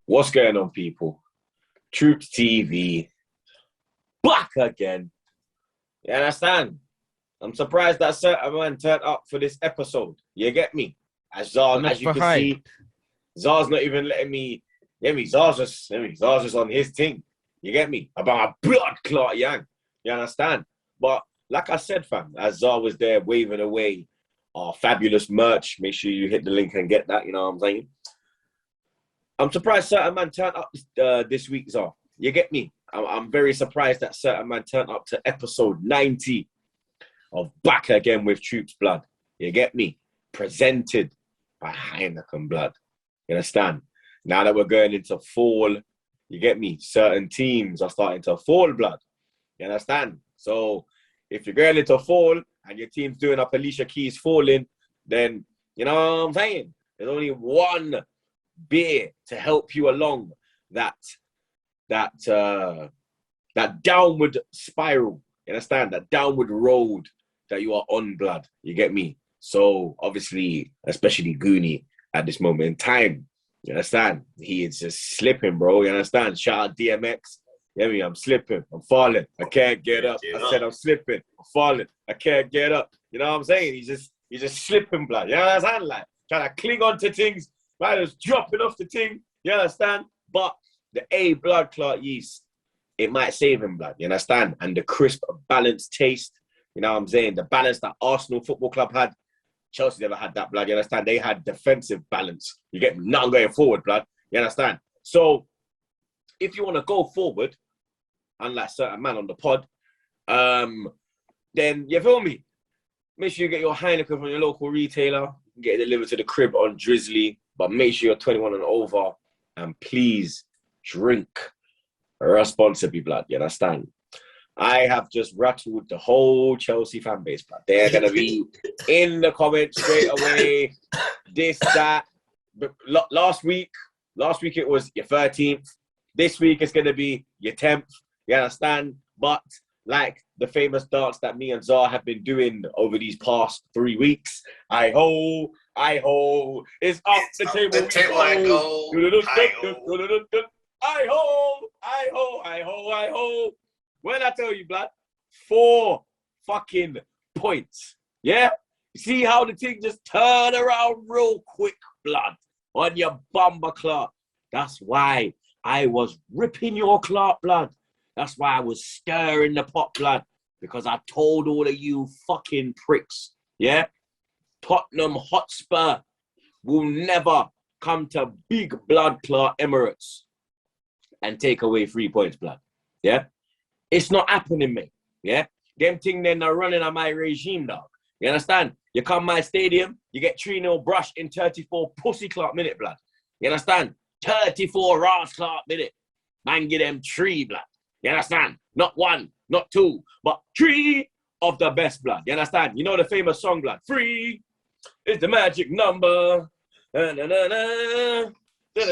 What's going on, people? TroopzTV back again. You understand? I'm surprised that certain man turned up for this episode. You get me? As you can see, Zar's not even letting me. Get me? Zar's just on his thing. You get me? About a blood clot, yang. You understand? But like I said, fam, as Zar was there waving away our fabulous merch, make sure you hit the link and get that. You know what I'm saying? I'm surprised certain man turned up this week, Zar. You get me? I'm very surprised that certain man turned up to episode 90 of Back Again with Troopz Blood. You get me? Presented by Heineken Blood. You understand? Now that we're going into fall, you get me? Certain teams are starting to fall, blood. You understand? So if you're going into fall and your team's doing up Alicia Keys falling, then you know what I'm saying? There's only one beer to help you along that downward spiral. You understand? That downward road that you are on, blood. You get me? So obviously, especially Goonie at this moment in time, you understand? He is just slipping, bro. You understand? Shout out DMX. You get me? I'm slipping. I'm falling. I can't get up. I said I'm slipping. I'm falling. I can't get up. You know what I'm saying? He's just slipping, blood. You understand? Like trying to cling on to things. Man, just dropping off the thing. You understand? But the A blood clot yeast, it might save him, blood. You understand? And the crisp, balanced taste. You know what I'm saying? The balance that Arsenal Football Club had, Chelsea never had that, blood. You understand? They had defensive balance. You get me? Not going forward, blood. You understand? So, if you want to go forward, unlike certain man on the pod, then you feel me? Make sure you get your Heineken from your local retailer. Get it delivered to the crib on Drizzly. But make sure you're 21 and over. And please drink responsibly, blood. You understand? I have just rattled the whole Chelsea fan base, blood. They're going to be in the comments straight away. This, that. But last week it was your 13th. This week it's going to be your 10th. You understand? But like the famous dance that me and Zar have been doing over these past 3 weeks, I ho, it's up the table. I ho. When I tell you, blood, 4 fucking points. Yeah? See how the thing just turn around real quick, blood, on your bumper clock. That's why I was ripping your clock, blood. That's why I was stirring the pot, blood, because I told all of you fucking pricks, yeah? Tottenham Hotspur will never come to big blood clot Emirates and take away 3 points, blood, yeah? It's not happening, mate, yeah? Them thing then are running on my regime, dog. You understand? You come my stadium, you get 3-0 brush in 34 pussy clock minute, blood. You understand? 34 Ross clock minute. Man, get them 3, blood. You understand? Not 1, not 2, but 3 of the best, blood. You understand? You know the famous song, blood. 3 is the magic number. Whoever knows the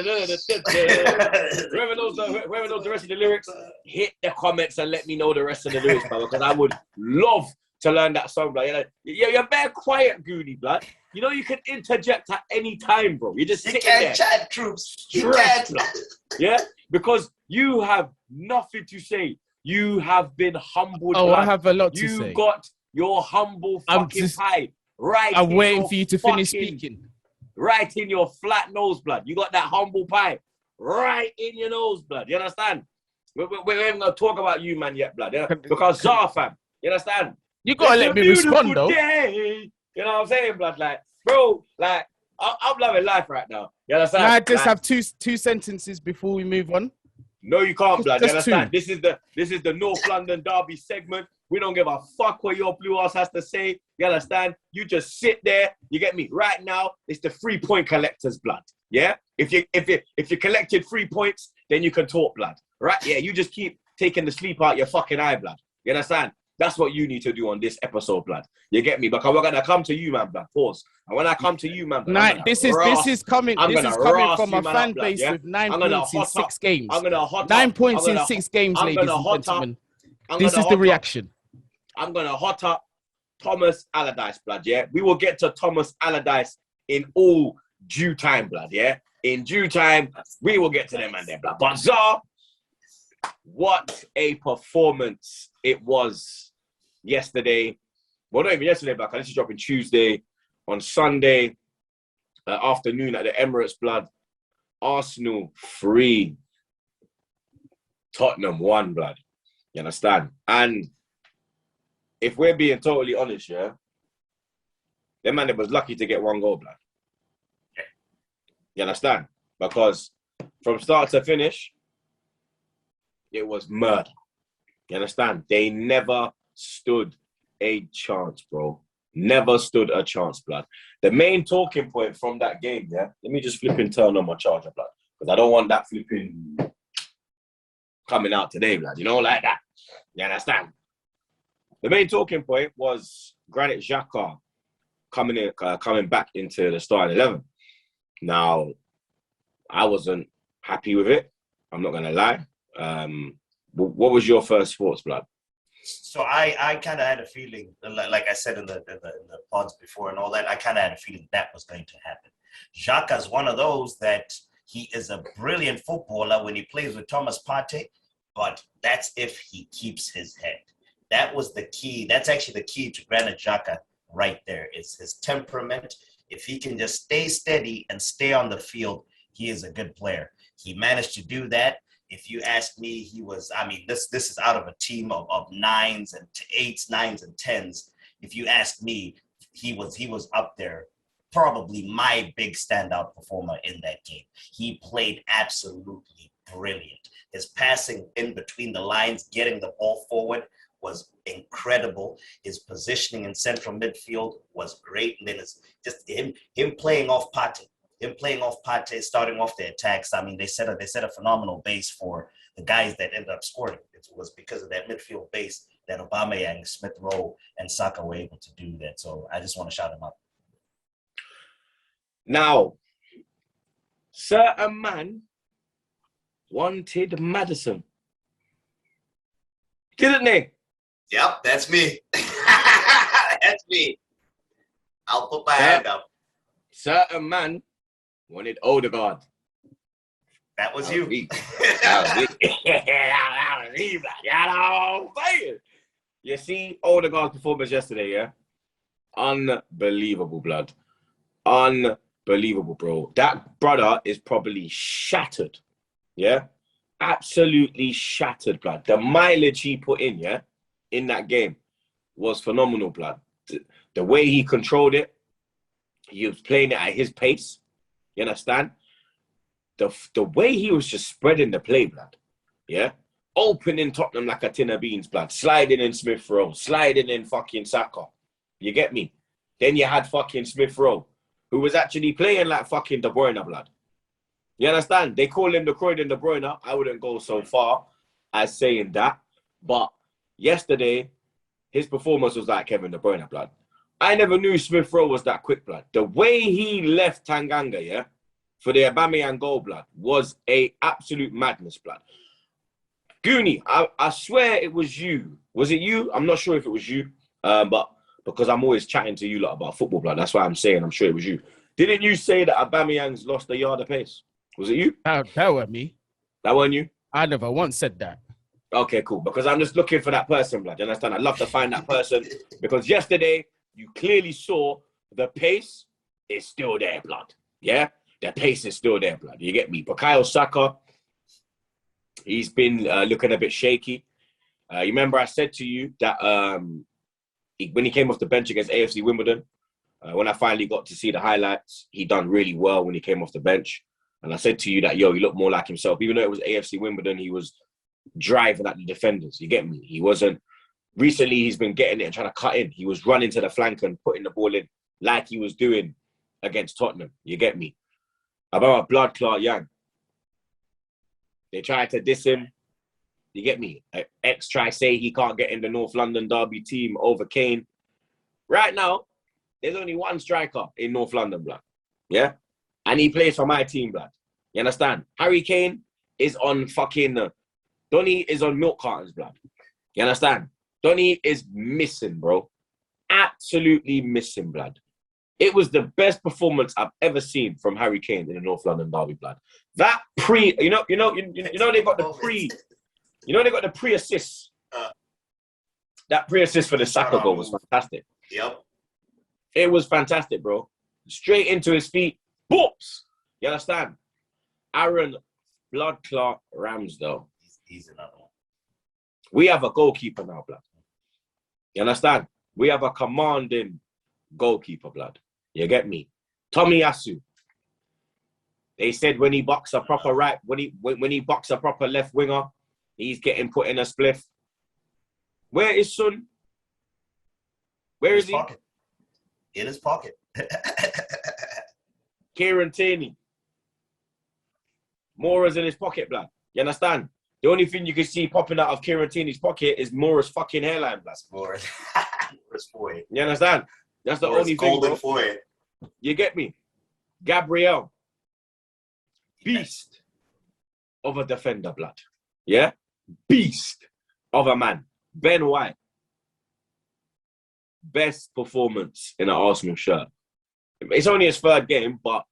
rest of the lyrics, hit the comments and let me know the rest of the lyrics, bro, because I would love to learn that song, blood. You're very quiet, Goonie, blood. You know you can interject at any time, bro. You just sitting there. You can't chat, Troopz. You can't. Yeah? Because you have nothing to say. You have been humbled. Oh, blood. I have a lot to say. You got your humble fucking pie. Right. I'm waiting for you to finish speaking. Right in your flat nose, blood. You got that humble pie right in your nose, blood. You understand? We ain't going to talk about you, man, yet, blood. Yeah? Because Zar, fam. You understand? You got to let me respond, though. Day. You know what I'm saying, blood? Like, bro, like, I'm loving life right now. You understand? Can I just have two sentences before we move on? No, you can't, blood. You understand? 2. This is the North London Derby segment. We don't give a fuck what your blue ass has to say. You understand? You just sit there. You get me? Right now, it's the 3-point collector's blood. Yeah? If you collected 3 points, then you can talk, blood. Right? Yeah, you just keep taking the sleep out your fucking eye, blood. You understand? That's what you need to do on this episode, blood. You get me? Because we're gonna come to you, man, blood. Pause. And when I come to you, man, blood, this is coming from a fan base with 9 points in 6 games. 9 points in 6 games, ladies and gentlemen. This is the reaction. I'm gonna hot up Thomas Allardyce, blood. Yeah, we will get to Thomas Allardyce in all due time, blood. Yeah, In due time, we will get to them and their blood. But Zah, what a performance it was yesterday. Well, not even yesterday, but this is dropping Tuesday. On Sunday afternoon at the Emirates, blood. Arsenal 3. Tottenham 1, blood. You understand? And if we're being totally honest, yeah, them man was lucky to get 1 goal, blood. You understand? Because from start to finish, it was murder. You understand? They never stood a chance, bro. Never stood a chance, blood. The main talking point from that game, yeah? Let me just flipping turn on my charger, blood. Because I don't want that flipping coming out today, blood. You know, like that. You understand? The main talking point was Granit Xhaka coming back into the starting 11. Now, I wasn't happy with it. I'm not going to lie. What was your first thoughts, blood? So I kind of had a feeling, like I said in the pods before and all that, I kind of had a feeling that was going to happen. Xhaka's one of those that he is a brilliant footballer when he plays with Thomas Partey, but that's if he keeps his head. That was the key. That's actually the key to Granit Xhaka right there. It's his temperament. If he can just stay steady and stay on the field, he is a good player. He managed to do that. If you ask me, he was, I mean, this is out of a team of 9s and 8s, 9s and 10s. If you ask me, he was up there, probably my big standout performer in that game. He played absolutely brilliant. His passing in between the lines, getting the ball forward was incredible. His positioning in central midfield was great. And then it's just him playing off Partey. Him playing off Partey, starting off the attacks. I mean, they set a phenomenal base for the guys that ended up scoring. It was because of that midfield base that Aubameyang, Smith Rowe, and Saka were able to do that. So I just want to shout him out. Now, certain man wanted Maddison, didn't they? Yep, that's me. That's me. I'll put my hand up. Certain man wanted Odegaard. That was you. That was me. That was me. You know what I'm saying? You see Odegaard's performance yesterday, yeah? Unbelievable, blood. Unbelievable, bro. That brother is probably shattered, yeah? Absolutely shattered, blood. The mileage he put in, yeah, in that game was phenomenal, blood. The way he controlled it, he was playing it at his pace. You understand? The way he was just spreading the play, blood. Yeah? Opening Tottenham like a tin of beans, blood. Sliding in Smith Rowe. Sliding in fucking Saka. You get me? Then you had fucking Smith Rowe, who was actually playing like fucking De Bruyne, blood. You understand? They call him the Croydon De Bruyne. I wouldn't go so far as saying that. But yesterday, his performance was like Kevin De Bruyne, blood. I never knew Smith Rowe was that quick, blood. The way he left Tanganga, yeah, for the Aubameyang goal, blood, was a absolute madness, blood. Goonie, I swear it was you. Was it you? I'm not sure if it was you, but because I'm always chatting to you lot about football, blood, that's why I'm saying I'm sure it was you. Didn't you say that Aubameyang's lost a yard of pace? Was it you? That wasn't me. That wasn't you? I never once said that. Okay, cool. Because I'm just looking for that person, blood. You understand? I'd love to find that person because yesterday you clearly saw the pace is still there, blood. Yeah? The pace is still there, blood. You get me? Bukayo Saka, he's been looking a bit shaky. You remember I said to you that when he came off the bench against AFC Wimbledon, when I finally got to see the highlights, he done really well when he came off the bench. And I said to you that, he looked more like himself. Even though it was AFC Wimbledon, he was driving at the defenders. You get me? He wasn't. Recently, he's been getting it and trying to cut in. He was running to the flank and putting the ball in like he was doing against Tottenham. You get me? About blood clot Yang. They tried to diss him. You get me? X try say he can't get in the North London Derby team over Kane. Right now, there's only one striker in North London, blood. Yeah? And he plays for my team, blood. You understand? Harry Kane is on fucking... Donny is on milk cartons, blood. You understand? Donny is missing, bro. Absolutely missing, blood. It was the best performance I've ever seen from Harry Kane in the North London derby, blood. That they got the pre-assist. That pre-assist for the Saka goal was fantastic. Yep. It was fantastic, bro. Straight into his feet. Boops. You understand? Aaron Blood Clot Ramsdale. He's another one. We have a goalkeeper now, blood. You understand? We have a commanding goalkeeper, blood. You get me? Tomiyasu. They said when he bucks a proper when he bucks a proper left winger, he's getting put in a spliff. Where is Son? Where is he? Pocket. In his pocket. Kieran Tierney. Mora's in his pocket, blood. You understand? The only thing you can see popping out of Kieran Tierney's pocket is Mora's fucking hairline, blood. Mora's forehead. You understand? That's the only thing, bro. Forehead. You get me? Gabriel. Beast of a defender, blood. Yeah? Beast of a man. Ben White. Best performance in an Arsenal shirt. It's only his third game, but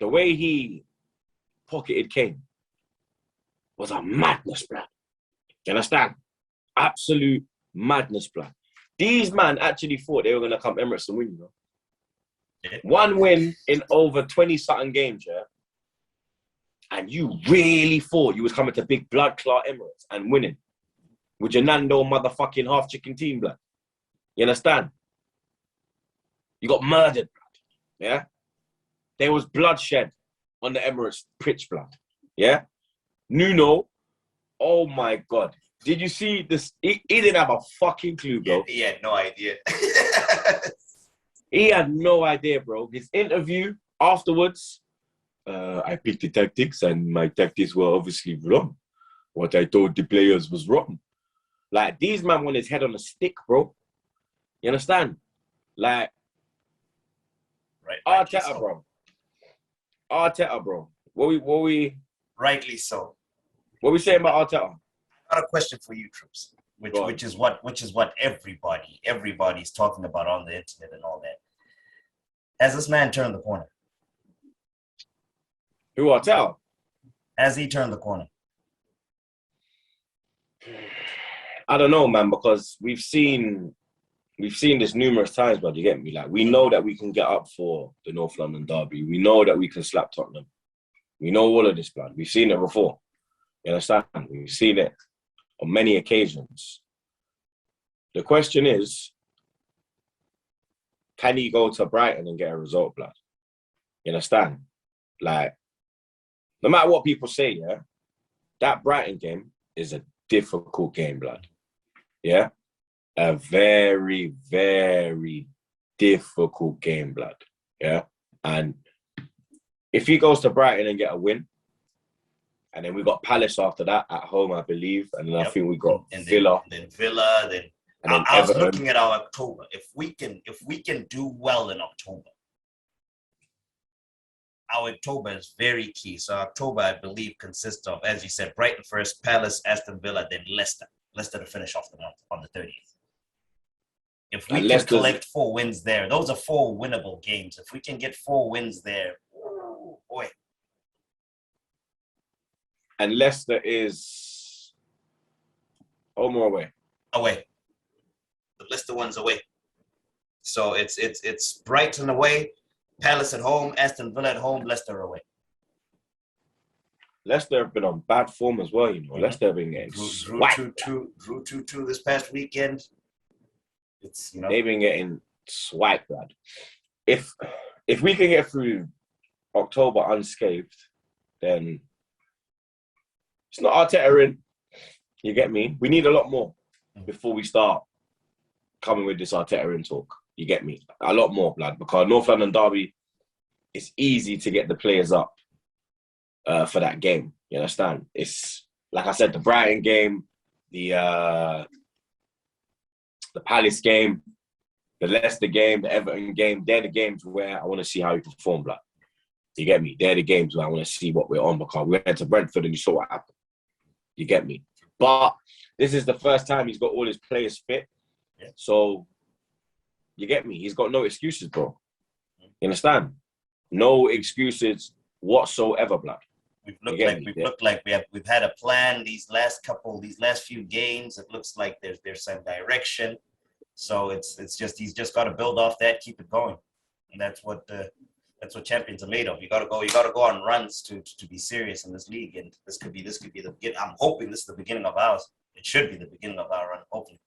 the way he pocketed Kane was a madness, blood. You understand? Absolute madness, blood. These man actually thought they were going to come Emirates and win, you know. One win in over 20-something games, yeah? And you really thought you was coming to big blood clot Emirates and winning with your Nando motherfucking half-chicken team, blood. You understand? You got murdered, blood. Yeah? There was bloodshed on the Emirates pitch, blood. Yeah? Nuno, oh my God. Did you see this? He didn't have a fucking clue, bro. He had no idea. He had no idea, bro. His interview afterwards, I picked the tactics and my tactics were obviously wrong. What I told the players was wrong. Like, these man want his head on a stick, bro. You understand? Like, right, Arteta, so. bro. Arteta, bro. What we? Rightly so. What we saying about Arteta? I got a question for you, Troopz, which is what everybody's talking about on the internet and all that. Has this man turned the corner? Who, Arteta? Has he turned the corner? I don't know, man, because we've seen this numerous times, but you get me? Like, we know that we can get up for the North London derby. We know that we can slap Tottenham. We know all of this, blood. We've seen it before. You understand? We've seen it on many occasions. The question is, can he go to Brighton and get a result, blood? You understand? Like, no matter what people say, yeah, that Brighton game is a difficult game, blood. Yeah? A very, very difficult game, blood. Yeah? And if he goes to Brighton and get a win, and then we got Palace after that at home, I believe, and then I think we got Villa. Then Villa, then I was looking at our October. If we can do well in October, our October is very key. So October, I believe, consists of, as you said, Brighton first, Palace, Aston Villa, then Leicester. Leicester to finish off the month on the 30th. If we can collect 4 wins there, those are 4 winnable games. If we can get 4 wins there, oh boy. And Leicester is home or away? Away. The Leicester one's away. So it's Brighton away, Palace at home, Aston Villa at home, Leicester away. Leicester have been on bad form as well, you know. Leicester have been getting drew 2-2 this past weekend. It's, you know, they've been getting swiped, lad. If we can get through October unscathed, then it's not Arteta in. You get me? We need a lot more before we start coming with this Arteta in talk. You get me? A lot more, blood, because North London derby, it's easy to get the players up for that game. You understand? It's, like I said, the Brighton game, the Palace game, the Leicester game, the Everton game. They're the games where I want to see how you perform, blood. You get me? They're the games where I want to see what we're on, because we went to Brentford and you saw what happened. You get me? But this is the first time he's got all his players fit. Yeah. So You get me? He's got no excuses, bro. You understand? No excuses whatsoever, blood. We've looked like we've had a plan these last few games. It looks like there's some direction. So it's just he's just got to build off that, keep it going, and that's what champions are made of. You got to go on runs to be serious in this league, and this could be the beginning. I'm hoping this is the beginning of ours. It should be the beginning of our run, hopefully.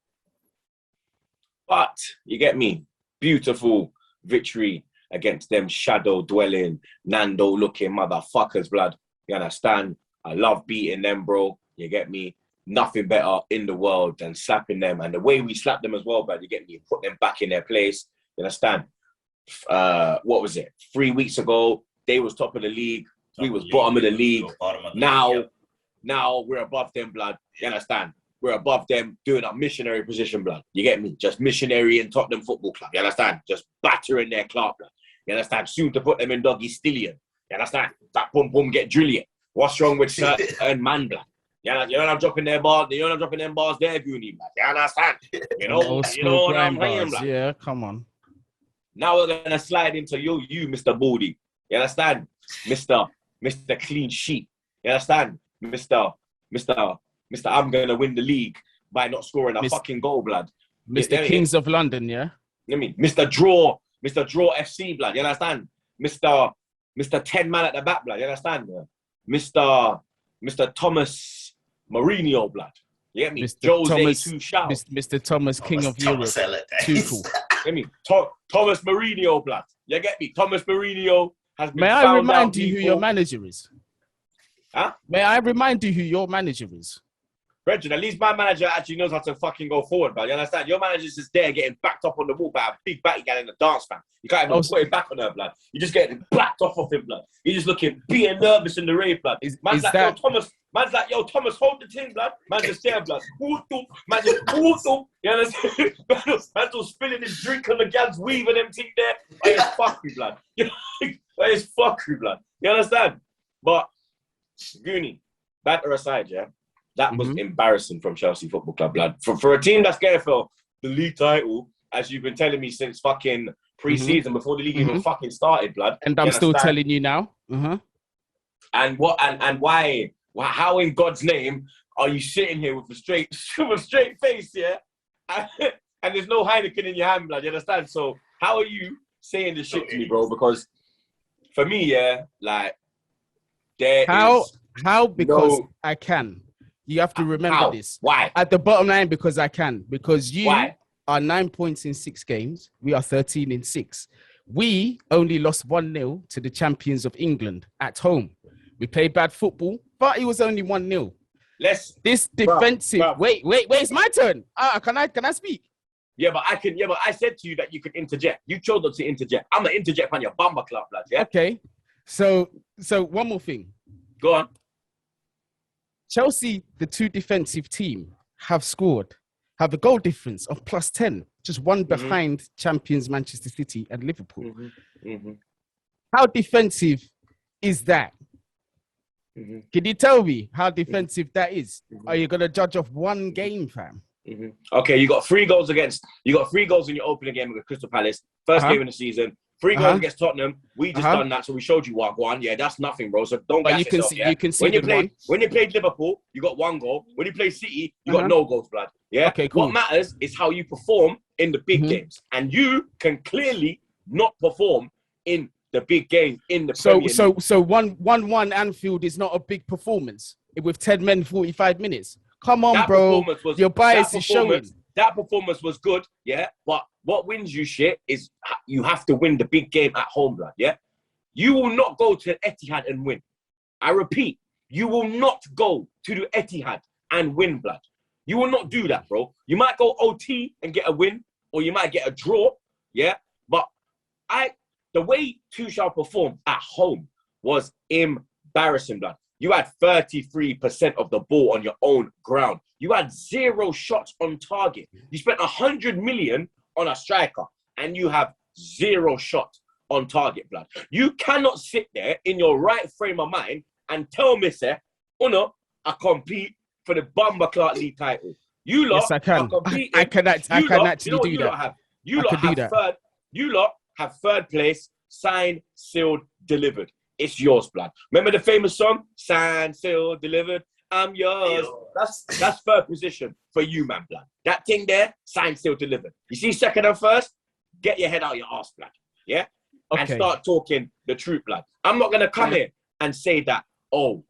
But you get me? Beautiful victory against them shadow dwelling, Nando looking motherfuckers, blood. You understand? I love beating them, bro. You get me? Nothing better in the world than slapping them. And the way we slap them as well, blood, you get me? Put them back in their place. You understand? What was it? 3 weeks ago, they was top of the league. We was bottom of the league. Now we're above them, blood. You understand? We're above them doing a missionary position, blood. You get me? Just missionary in Tottenham Football Club. You understand? Just battering their club, blood. You understand? Soon to put them in doggy stillion. You understand? That boom boom get drillion. What's wrong with certain man, blood? You know I'm dropping their bars. You know I'm dropping them bars there, Goonie, blood. You understand? You know what I'm saying, blood. Yeah, come on. Now we're gonna slide into you, Mr. Baldy. You understand? Mr. Clean Sheet. You understand? Mr. I'm gonna win the league by not scoring a fucking goal, blood. Mr. Kings of London, yeah? I mean, Mr. Draw FC, blood. You understand? Mr. 10 man at the back, blood. You understand? Mr. Thomas Mourinho, blood. You get me? Mr. Thomas, King of Europe. Tuchel. Get me? Thomas Mourinho, blood. You get me? Thomas Mourinho has been May I remind you who your manager is? Huh? May I remind you who your manager is? Brethren, at least my manager actually knows how to fucking go forward, blood. You understand? Your manager's just there getting backed up on the wall by a big batty guy in the dance, man. You can't even put it back on her, blood. You just getting backed off of him, blood. You're just being nervous in the rave, blood. Man's like, yo, Thomas, hold the thing, blood. Man's just there, blood. Man just, you understand? Man's just spilling his drink on the gal's weave and them thing there. It's fuckery, blood. It's fuckery, blood. You understand? But, Goonie, batter aside, yeah? That was embarrassing from Chelsea Football Club, blood. For a team that's getting for the league title, as you've been telling me since fucking pre-season, before the league even fucking started, blood. And I'm still telling you now. And why? How in God's name are you sitting here with a straight face, yeah? And there's no Heineken in your hand, blood. You understand? So how are you saying this shit to me, bro? Because for me, yeah, like how because I can. You have to remember this. Why? At the bottom line, because I can. Because you are 9 points in 6 games. We are 13 in 6. We only lost 1-0 to the champions of England at home. We played bad football, but it was only 1-0. This defensive. Wait, it's my turn. Can I speak? Yeah, but I said to you that you could interject. You chose not to interject. I'm gonna interject on your bumper club, lad. Yeah. Okay. So one more thing. Go on. Chelsea, the 2 defensive team, have a goal difference of +10, just one behind champions Manchester City and Liverpool. How defensive is that? Can you tell me how defensive that is? Are you going to judge off one game, fam? Okay, you got 3 goals in your opening game against Crystal Palace, first game of the season. 3 goals against Tottenham. We just done that, so we showed you one. Yeah, that's nothing, bro. So don't gas yourself. Yeah? When you played Liverpool, you got 1 goal. When you played City, you got no goals, blood. Yeah. Okay, cool. What matters is how you perform in the big games, and you can clearly not perform in the big game in the Premier League. So 1-1 Anfield is not a big performance with 10 men, 45 minutes. Come on, bro. Your bias is showing. That performance was good, yeah. But what wins you shit is you have to win the big game at home, blood, yeah? You will not go to Etihad and win. I repeat, you will not go to the Etihad and win, blood. You will not do that, bro. You might go OT and get a win, or you might get a draw, yeah? But the way Tuchel performed at home was embarrassing, blood. You had 33% of the ball on your own ground. You had 0 shots on target. You spent 100 million on a striker, and you have 0 shots on target, blood. You cannot sit there in your right frame of mind and tell me, sir, I compete for the Bumper Clark League title. You lot yes, I can. I can actually do that. You I lot could do have that. third. You lot have third place. Signed, sealed, delivered. It's yours, blood. Remember the famous song? Signed, sealed, delivered. I'm yours. That's third position for you, man, blood. That thing there, signed, sealed, delivered. You see second and first? Get your head out your ass, blood. Yeah? Okay. And start talking the truth, blood. I'm not going to come here and say that, oh,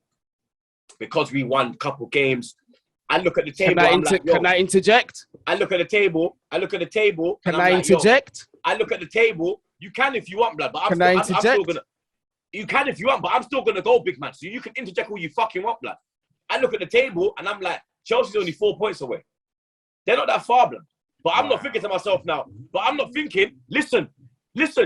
because we won a couple games. I look at the table. Can I interject? I look at the table. Can I interject? I look at the table. You can if you want, blood. But I'm still gonna. You can if you want, but I'm still gonna go, big man. So you can interject all you fucking want, blood. I look at the table and I'm like, Chelsea's only 4 points away. They're not that far, blood. But I'm not thinking to myself now. But I'm not thinking. Listen,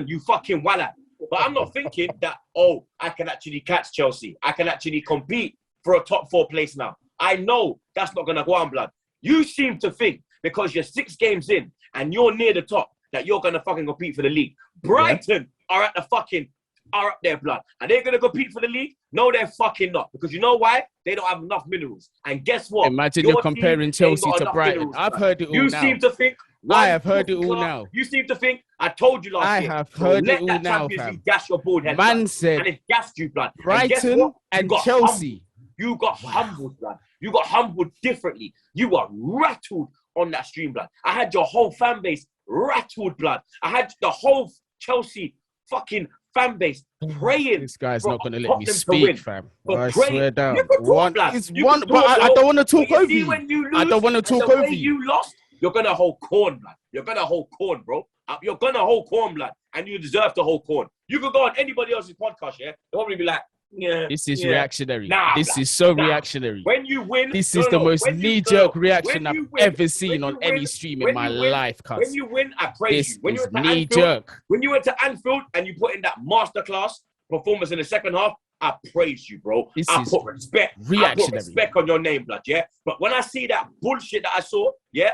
you fucking walla. But I'm not thinking that. Oh, I can actually catch Chelsea. I can actually compete for a top 4 place now. I know that's not gonna go on, blood. You seem to think because you're 6 games in and you're near the top that you're gonna fucking compete for the league. Brighton are at the fucking up there, blood. Are they gonna compete for the league? No, they're fucking not. Because you know why? They don't have enough minerals. And guess what? Imagine you're comparing Chelsea to Brighton. I've heard it all now. You seem to think. I have heard it all now. You seem to think. I told you last year. I have heard it all now, now, fam. fam. Gas your bald head, Man blood. said, and it gassed you, blood. Brighton and Chelsea. You got humbled, blood. You got humbled differently. You were rattled on that stream, blood. I had your whole fan base rattled, blood. I had the whole Chelsea fucking fan base praying. This guy's not going to let me Tottenham speak, fam. I swear down. You can talk, blood. I don't want to talk over you. I don't want to talk over you. You lost. You're going to hold corn, blood. You're going to hold corn, bro. You're going to hold corn, blood. And you deserve to hold corn. You could go on anybody else's podcast, yeah? They'll probably be like, yeah. This is reactionary. This is so reactionary. When you win, this is the most knee-jerk reaction I've ever seen on any stream in my life, cuz. When you win, I praise you. When you went to knee-jerk. When you went to Anfield and you put in that masterclass performance in the second half, I praise you, bro. I put respect. I put respect on your name, blood, yeah? But when I see that bullshit that I saw, yeah?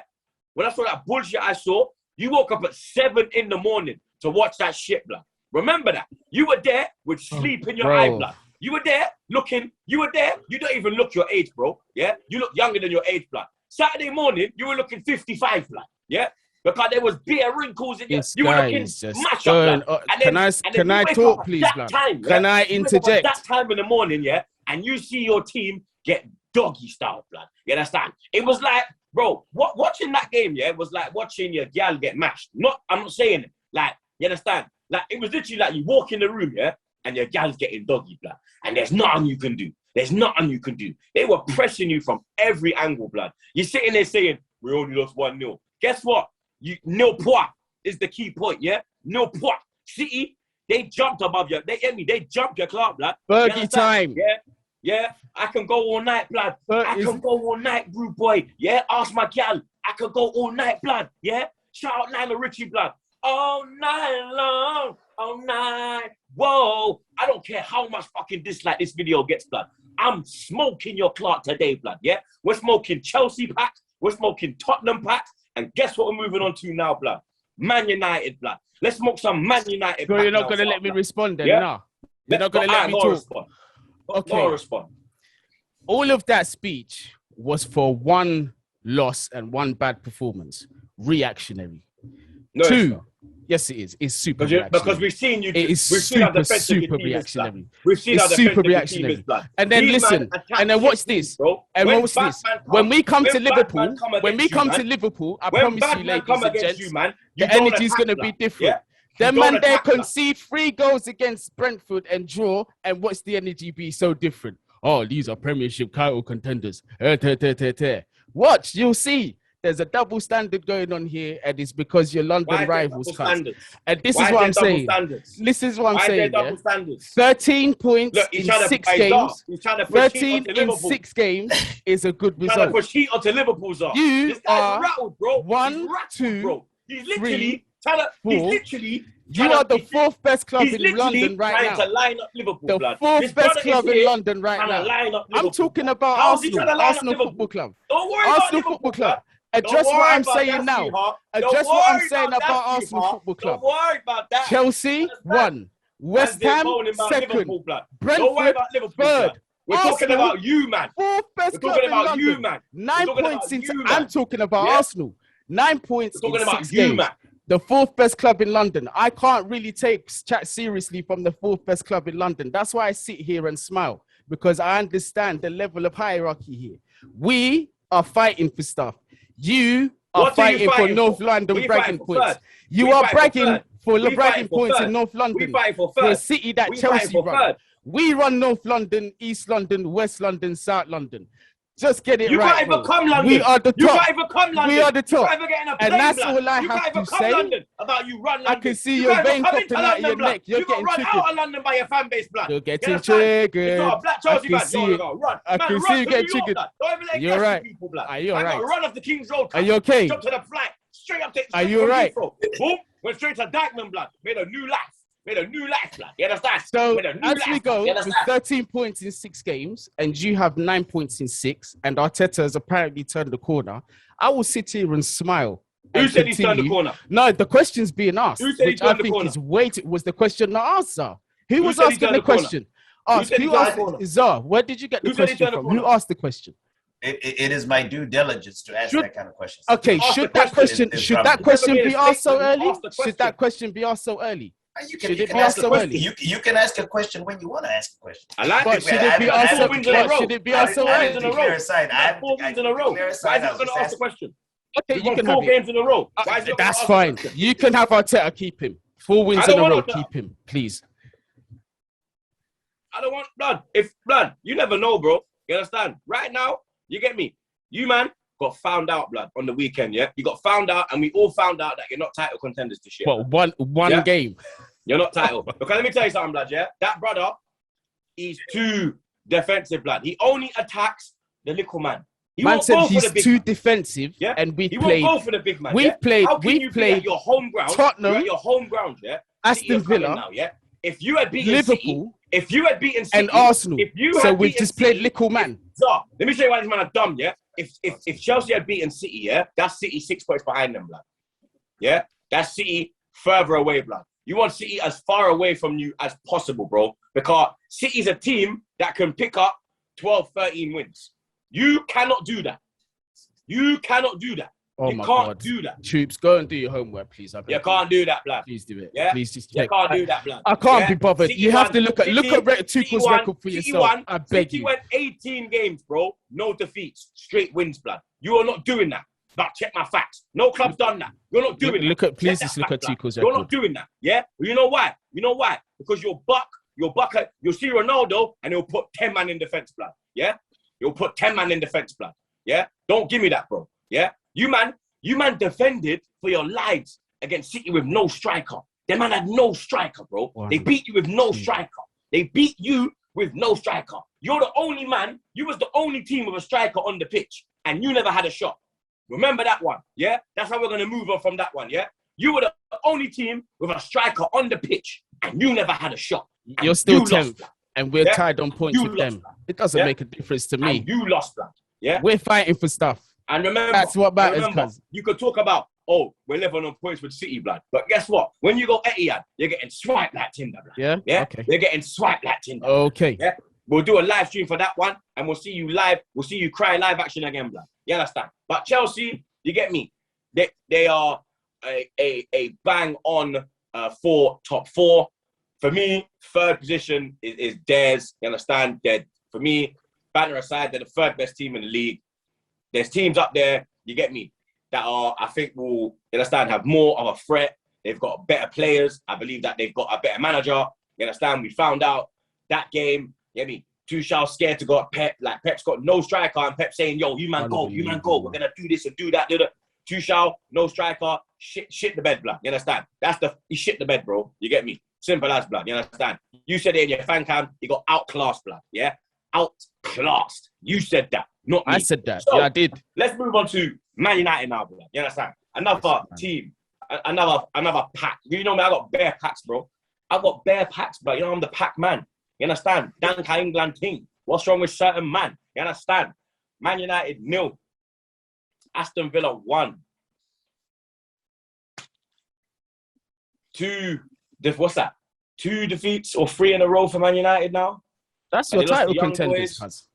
When I saw that bullshit I saw, you woke up at 7 in the morning to watch that shit, blood. Remember that. You were there with sleep in your eye, blood. You were there looking, you don't even look your age, bro. Yeah? You look younger than your age, blood. Saturday morning, you were looking 55, blood. Yeah? Because there was beer wrinkles in you. You were looking smash up, blood. Can I talk, please, blood? Can I interject? That time in the morning, yeah? And you see your team get doggy style, blood. You understand? It was like, bro, watching that game, yeah, it was like watching your gal get mashed. I'm not saying it. Like, you understand? Like, it was literally like you walk in the room, yeah? And your gal's getting doggy, blood. And there's nothing you can do. There's nothing you can do. They were pressing you from every angle, blood. You're sitting there saying, we only lost 1-0. Guess what? Nil point is the key point, yeah? Nil point. City, they jumped above you. They jumped your club, blood. Fergie time. Yeah. I can go all night, blood. I can go all night, rude boy. Yeah, ask my gal. I can go all night, blood. Yeah? Shout out Lionel Richie, blood. All night long, all night. Whoa, I don't care how much fucking dislike this video gets, blood. I'm smoking your Clark today, blood, yeah? We're smoking Chelsea packs. We're smoking Tottenham packs. And guess what we're moving on to now, blood? Man United, blood. Let's smoke some Man United. So you're not going to let me respond then, no? You're not going to let me talk? Respond. Okay. Respond. All of that speech was for one loss and one bad performance. Reactionary. No, 2. Yes, it is. It's super reactionary. Because we've seen you. It is super reactionary. We've seen it's super reactionary. And then listen. And then watch this. And watch this. When we come to Liverpool, I promise you, ladies and gents, the energy is going to be different. Them man there concede 3 goals against Brentford and draw. And what's the energy be so different? Oh, these are Premiership title contenders. Watch, you'll see. There's a double standard going on here, and it's because your London rivals can't. And this is what I'm saying. This is what I'm saying. 13 points in 6 games. 13 in 6 games is a good result. Trying to push heat onto Liverpool's off. You are rattled, bro. 1, 2, He's literally 4. You are the 4th best club in London right now. To line up Liverpool, the 4th best club in London right now. I'm talking about Arsenal Football Club. Don't worry Arsenal Football Club. Address what I'm saying now. Address what I'm saying about Arsenal Football Club. Don't worry about that. Chelsea, 1. West Ham, 2nd. Brentford, 3rd. We're talking about you, man. 4th best club in London. 9 points since I'm talking about Arsenal. 9 points in 6 games. The fourth best club in London. I can't really take chat seriously from the fourth best club in London. That's why I sit here and smile, because I understand the level of hierarchy here. We are fighting for stuff. You are fighting for North London bragging points. You are bragging for bragging points in North London. For a city that Chelsea run. We run North London, East London, West London, South London. Just get it right. You can't even come London. We are the top. You can't even come London. We are the top. You can't even get in a plane, and that's blood. all I you have to say. London about you run London. I can see your vein popping out of your neck. You're getting run triggered. Out of London by your fan base, blood. You're getting triggered. It's not a black Chelsea man. Run. I can see you getting triggered. Don't even let You're right. People, blood. Are you all right? Run off the King's Road. Are you okay? Jump to the flight. Straight up to Are you all right? Boom. Went straight to Dykeman, blood. Made a new life. Blood. You understand? So as we go with 13 points in 6 games, and you have 9 points in 6, and Arteta has apparently turned the corner, I will sit here and smile. Who said he's turned the corner? No, the question's being asked, which I think is was the question not answer. Who was asking the question? Who asked Zah? Where did you get the question from? Who asked the question? It is my due diligence to ask that kind of question. Okay, should that question be asked so early? Should that question be asked so early? You can ask a question when you want to ask a question. I like it. Should it be asked so early? 4 wins in a row. Why is he not going to ask the question? Okay, you can have 4 games in a row. That's fine. You can have Arteta keep him. 4 wins in a row, keep him, please. I don't want blood. If blood, you never know, bro. You understand? Right now, you get me. You man got found out, blood, on the weekend. Yeah, you got found out, and we all found out that you're not title contenders this year. Well, one game. You're not title. Because let me tell you something, blood. Yeah, that brother, he's too defensive, blood. He only attacks the little man. Man said he's too defensive, yeah? And we he played. Won't go for the big man. We played. We played your home ground. Tottenham. You're at your home ground, yeah. Aston Villa. Now, yeah. If you had beaten Liverpool, City, if you had beaten City, and Arsenal, so we just played little man. Let me show you why this man are dumb, yeah. If Chelsea had beaten City, yeah, that's City 6 points behind them, blood. Yeah, that's City further away, blood. You want City as far away from you as possible, bro, because City's a team that can pick up 12, 13 wins. You cannot do that. You cannot do that. Oh you my can't God. do that. Troopz, go and do your homework, please. You can't do that, blood. Please do it. Yeah? Please just check. You can't do that, blood. I can't be bothered. You have to look at Tuchel's record for yourself. I beg you. City went 18 games, bro. No defeats. Straight wins, blood. You are not doing that. But check my facts. No club's done that. You're not doing that. Please just look at Tuchel's record. You're not doing that. Yeah? You know why? Because you'll see Ronaldo and he'll put 10 man in defense, blood. Yeah? You'll put 10 man in defense, blood. Yeah? Don't give me that, bro. Yeah? You man defended for your lives against City with no striker. Them man had no striker, bro. Wow. They beat you with no striker. You're the only man. You was the only team with a striker on the pitch, and you never had a shot. Remember that one, yeah? That's how we're going to move on from that one, yeah? You were the only team with a striker on the pitch, and you never had a shot. You're still 10th, and we're tied on points with them. It doesn't make a difference to me. And you lost, blood. Yeah? We're fighting for stuff. And remember, that's what matters. You could talk about, we're living on points with City, blood. But guess what? When you go Etihad, you're getting swiped like Tinder, blood. Yeah? Yeah? Okay. You're getting swiped like Tinder. Okay. Yeah? We'll do a live stream for that one, and we'll see you live. We'll see you cry live action again, blood. You understand? But Chelsea, you get me? They are a bang on for top 4. For me, 3rd position is theirs. You understand? For me, banner aside, they're the 3rd best team in the league. There's teams up there, you get me, that are, I think, will, you understand, have more of a threat. They've got better players. I believe that they've got a better manager. You understand? We found out that game, you get me, Tuchel scared to go at Pep. Like, Pep's got no striker, and Pep saying, yo, you man go. We're going to do this and do that. Tuchel, no striker, shit the bed, blood. You understand? He shit the bed, bro. You get me? Simple as, blood. You understand? You said it in your fan cam, he got outclassed, blood. Yeah? Outclassed. You said that, not me. I said that. So, yeah, I did. Let's move on to Man United now, blood. You understand? Another team, another pack. You know me, I got bare packs, bro. I got bare packs, bro. You know, I'm the pack man. You understand? Danka England team. What's wrong with certain man? You understand? Man United 0. Aston Villa 1. 2. What's that? 2 defeats or 3 in a row for Man United now? That's your title contenders, cuz.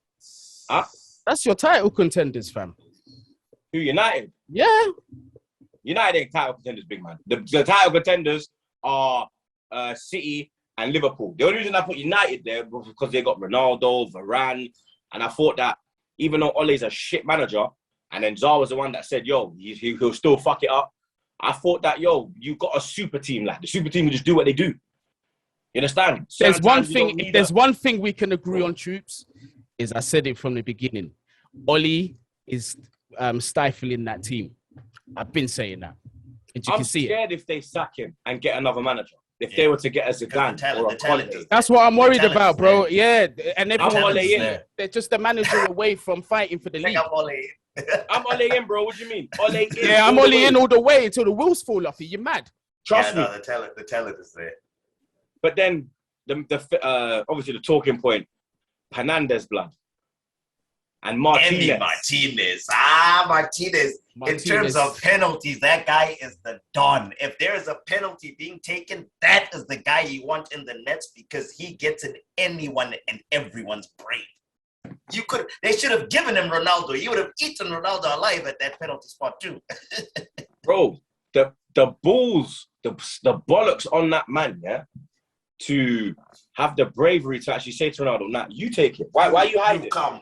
Huh? That's your title contenders, fam. Who, United? Yeah. United ain't title contenders, big man. The title contenders are City and Liverpool. The only reason I put United there was because they got Ronaldo, Varane, and I thought that even though Ole's a shit manager, and then Zar was the one that said, yo, he'll still fuck it up. I thought that, yo, you got a super team. Like, the super team will just do what they do. You understand? There's one thing. If there's one thing we can agree on, Troopz, is I said it from the beginning. Ole is stifling that team. I've been saying that. And you can see it. I'm scared if they sack him and get another manager. If they were to get a Zidane or a Conte. That's what I'm worried about, bro. Yeah, and everyone, they're just a manager away from fighting for the league. I'm Ole in, bro. What do you mean? Ole in. Yeah, I'm Ole in all the way until the wheels fall off you. You're mad. Trust me. No, the talent is there. But then, obviously the talking point, Hernandez blood. And Martinez. Martinez. In terms of penalties, that guy is the don. If there is a penalty being taken, that is the guy you want in the nets because he gets in anyone and everyone's brain. They should have given him Ronaldo. You would have eaten Ronaldo alive at that penalty spot too. Bro, the balls, the bollocks on that man, yeah, to have the bravery to actually say to Ronaldo, nah, you take it. Why are you hiding? Come.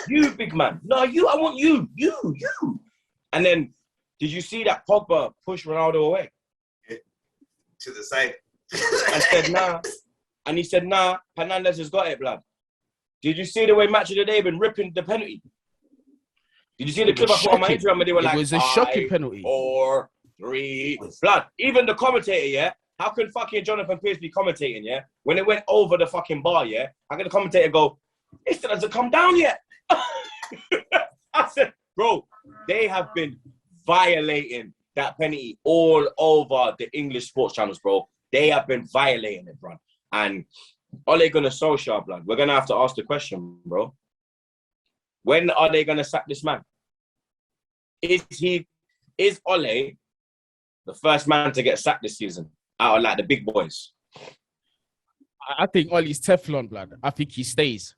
You big man. No, I want you. And then, did you see that Pogba push Ronaldo away? To the side. And said, nah. And he said, nah, Hernandez has got it, blood. Did you see the way Match of the Day been ripping the penalty? Did you see the clip I put on my Instagram where they were like, it was a shocking penalty. 4, 3, blood. Even the commentator, yeah? How can fucking Jonathan Pierce be commentating, yeah? When it went over the fucking bar, yeah? How can the commentator go, it still hasn't come down yet? I said, bro, they have been violating that penalty all over the English sports channels, bro. They have been violating it, bro. And Ole Gunnar Solskjaer, blood, we're going to have to ask the question, bro. When are they going to sack this man? Is Ole the first man to get sacked this season out of like the big boys? I think Ole's Teflon, blood. I think he stays.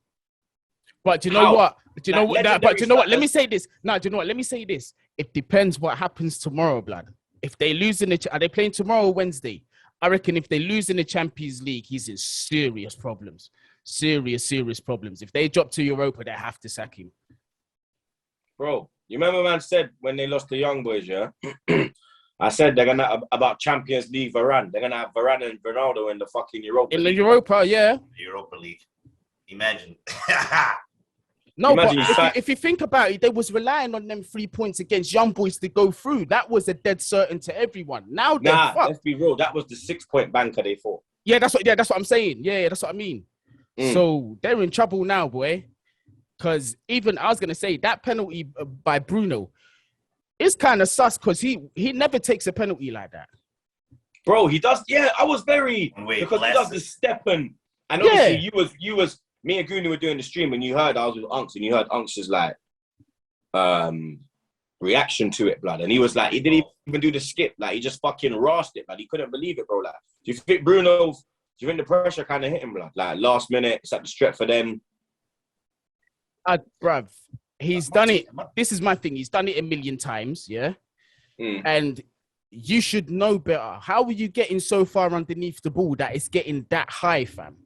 But do you know what? Do you know what? But do you know what? Let me say this. No, do you know what? Let me say this. It depends what happens tomorrow, blood. If they lose are they playing tomorrow or Wednesday? I reckon if they lose in the Champions League, he's in serious problems. Serious problems. If they drop to Europa, they have to sack him. Bro, you remember man said when they lost the young boys, yeah? I said they're going to, about Champions League Varane. They're going to have Varane and Ronaldo in the fucking Europa League. In the Europa, yeah. Europa League. Imagine. No, imagine but if you think about it, they was relying on them 3 points against young boys to go through. That was a dead certain to everyone. Now they're fucked. Let's be real. That was the 6-point banker they fought. Yeah, that's what I'm saying. Yeah, that's what I mean. So they're in trouble now, boy. Because even I was gonna say that penalty by Bruno is kind of sus because he never takes a penalty like that. Bro, he does. Yeah, I was very because he does the step and obviously you was me and Gooney were doing the stream and you heard I was with Unks and you heard Unks' like reaction to it, blood. And he was like, he didn't even do the skip, like he just fucking rasped it, blood. He couldn't believe it, bro. Like, do you think the pressure kind of hit him, blood? Like last minute, it's at the stretch for them. Bruv, he's done it. This is my thing. He's done it a million times, yeah? And you should know better. How are you getting so far underneath the ball that it's getting that high, fam?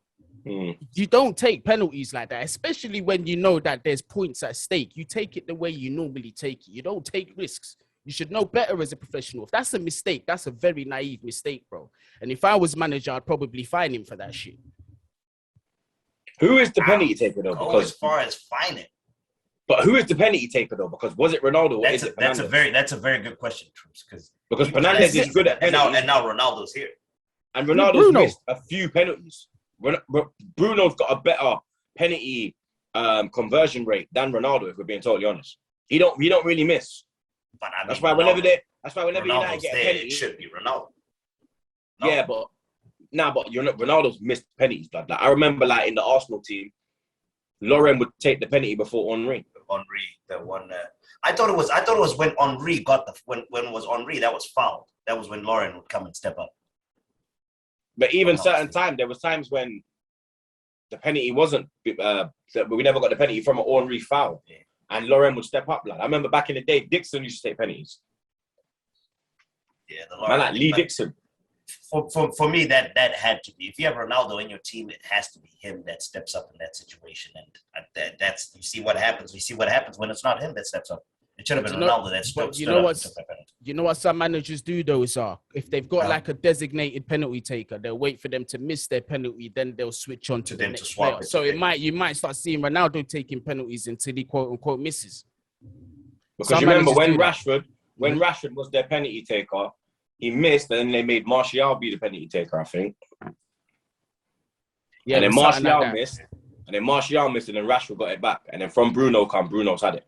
You don't take penalties like that, especially when you know that there's points at stake. You take it the way you normally take it. You don't take risks. You should know better as a professional. If that's a mistake, that's a very naive mistake, bro. And if I was manager, I'd probably fine him for that shit. Who is the penalty taker though? Because as far as fining. But who is the penalty taker though? Because was it Ronaldo or is it Fernandes? That's a very good question, Troopz. Because Fernandes is good at penalties. And now Ronaldo's here. And Ronaldo's missed a few penalties. Bruno's got a better penalty conversion rate than Ronaldo, if we're being totally honest. He don't really miss. But I mean, that's why whenever United get a penalty, it should be Ronaldo. No. Yeah, but you're not. Ronaldo's missed penalties, blood. Like I remember, like in the Arsenal team, Lauren would take the penalty before Henry. The one. I thought it was when Henry got when it was Henry that was fouled. That was when Lauren would come and step up. But even certain times, there was times when the penalty wasn't. We never got the penalty from an Henry foul, and Lauren would step up. Like I remember back in the day, Dixon used to take penalties. Yeah, the Man, like Lee but Dixon. For me, that had to be. If you have Ronaldo in your team, it has to be him that steps up in that situation. And that's you see what happens. You see what happens when it's not him that steps up. It should have been Ronaldo that stood up and took that penalty. You know what some managers do though, sir? If they've got like a designated penalty taker, they'll wait for them to miss their penalty, then they'll switch on to the next player. So you might start seeing Ronaldo taking penalties until he quote unquote misses. Because you remember when Rashford was their penalty taker, he missed, and then they made Martial be the penalty taker, I think. Yeah, and then Martial missed, and then Rashford got it back. And then from Bruno's had it.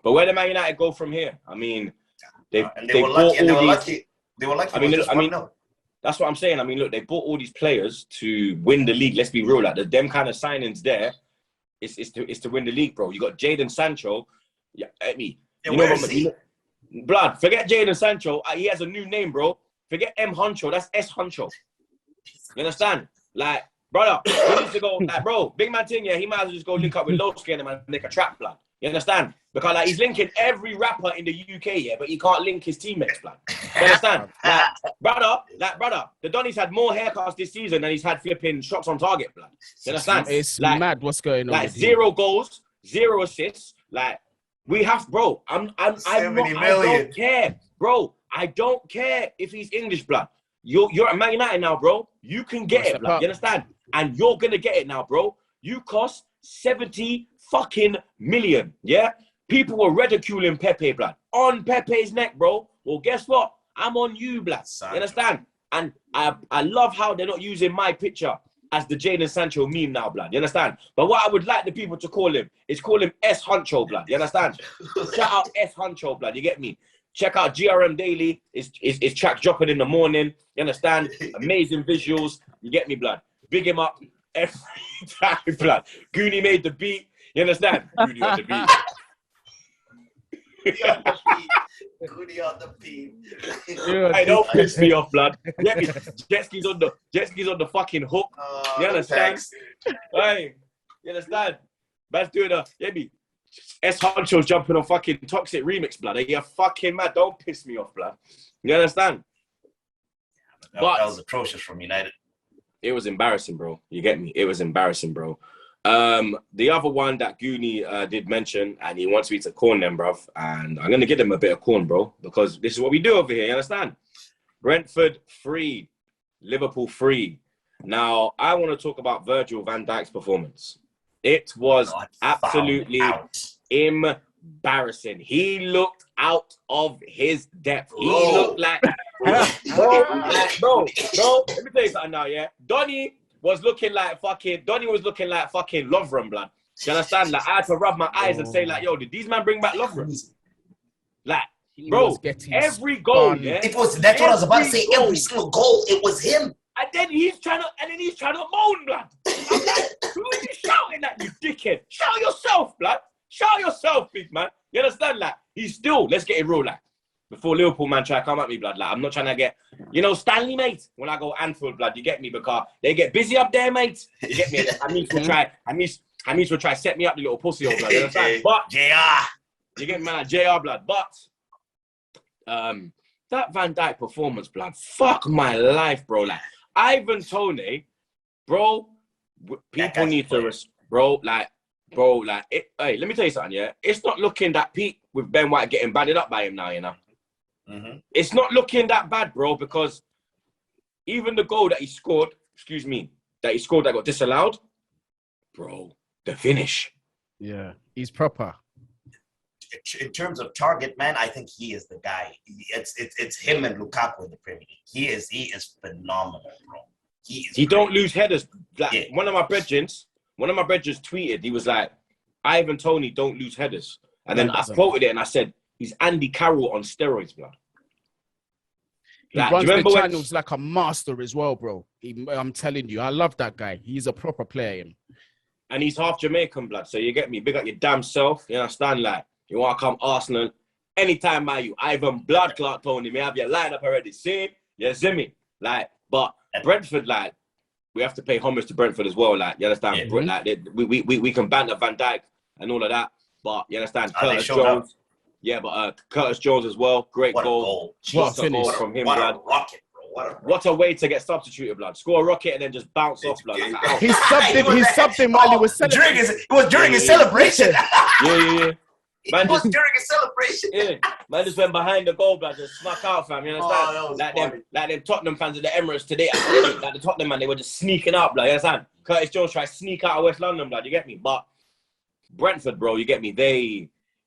But where did Man United go from here? I mean, they were lucky. I mean, that's what I'm saying. I mean, look, they bought all these players to win the league. Let's be real, like them kind of signings there, it's to win the league, bro. You got Jadon Sancho. Yeah, I mean, blood. Forget Jadon Sancho. He has a new name, bro. Forget M Huncho. That's S Huncho. You understand? Like, brother, he needs to go. Like, bro, big man thing. Yeah, he might as well just go link up with Lowski and make a trap, blood. You understand? Because like he's linking every rapper in the UK, yeah, but he can't link his teammates, blood. You understand? Brother, the Donny's had more haircuts this season than he's had flipping shots on target, blood. You understand? It's like, mad what's going on. Like 0 goals, 0 assists. Like we have, bro. I don't care, bro. I don't care if he's English, blood. You're at Man United now, bro. You can get it, blood. You understand? And you're gonna get it now, bro. You cost 70 fucking million, yeah? People were ridiculing Pepe, blood. On Pepe's neck, bro. Well, guess what? I'm on you, blood. You understand? And I love how they're not using my picture as the Jadon Sancho meme now, blood. You understand? But what I would like the people to call him is call him S Huncho, blood. You understand? Shout out S Huncho, blood. You get me? Check out GRM Daily. His tracks dropping in the morning. You understand? Amazing visuals. You get me, blood? Big him up every time, blood. Goonie made the beat. You understand? Goonie on the beat. Goody on the beat. Hey, don't piss me off, blood. Get me? Jet skis on the fucking hook. You understand? Hey, you understand? Man's doing get me? S Huncho's jumping on fucking Toxic remix, blood. You're fucking mad. Don't piss me off, blood. You understand? That was atrocious from United. It was embarrassing, bro. You get me? It was embarrassing, bro. The other one that Goonie did mention, and he wants me to corn them, bruv. And I'm going to give them a bit of corn, bro, because this is what we do over here, you understand? Brentford free, Liverpool free. Now, I want to talk about Virgil van Dijk's performance. It was absolutely embarrassing. He looked out of his depth. He looked like... bro, let me tell you something now, yeah? Donny was looking like fucking Lovren, blood. You understand? Like, I had to rub my eyes and say, like, yo, did these men bring back Lovren? Like, bro, every goal, yeah? That's what I was about to say. Every single goal, it was him. And then he's trying to moan, blood. I'm like, who are you shouting at, you dickhead? Shout yourself, blood. Shout yourself, big man. You understand? Like, he's still, let's get it real, like, before Liverpool, man, try to come at me, blood. Like, I'm not trying to get, Stanley, mate, when I go Anfield, blood, you get me? Because they get busy up there, mate. You get me? Hamis will try to set me up, the little pussy, old blood. You understand? But, JR. You get me, man? JR, blood. But, that Van Dijk performance, blood, fuck my life, bro. Like, Ivan Toney, bro, people need to, hey, let me tell you something, yeah? It's not looking that peak with Ben White getting banded up by him now, you know? Mm-hmm. It's not looking that bad, bro, because even the goal that he scored, that got disallowed, bro, the finish. Yeah, he's proper. In terms of target, man, I think he is the guy. It's him and Lukaku in the Premier League. He is phenomenal, bro. He don't lose headers. Like, yeah. One of my brethrens tweeted, he was like, Ivan Toney don't lose headers. And then I quoted it and I said, he's Andy Carroll on steroids, blood. He runs the channels like a master as well, bro. I'm telling you, I love that guy. He's a proper player. And he's half Jamaican, blood. So you get me? Big up your damn self. You understand? Like, you want to come Arsenal anytime by you. Ivan Blood Clot Tony, may have your lineup already seen. You see me? Like, but Brentford, like, we have to pay homage to Brentford as well. Like, you understand? Yeah. Like, we can banter Van Dijk and all of that. But you understand? Curtis Jones. Yeah, but Curtis Jones as well. Great What goal. a goal. What a Goal finish. from him, What blood. a rocket, bro. What a rocket. What a way to get substituted, blood. Score a rocket and then just bounce off, blood. Like, He subbed him while he was celebrating. It was during his celebration. Yeah. Man It was just, during his celebration. yeah. Man just went behind the goal, blood, just snuck out, fam. You understand? Oh, that was like funny. them Tottenham fans at the Emirates today. Like the Tottenham man, they were just sneaking out, blood. You understand? Curtis Jones tried to sneak out of West London, blood. You get me? But Brentford, bro, you get me?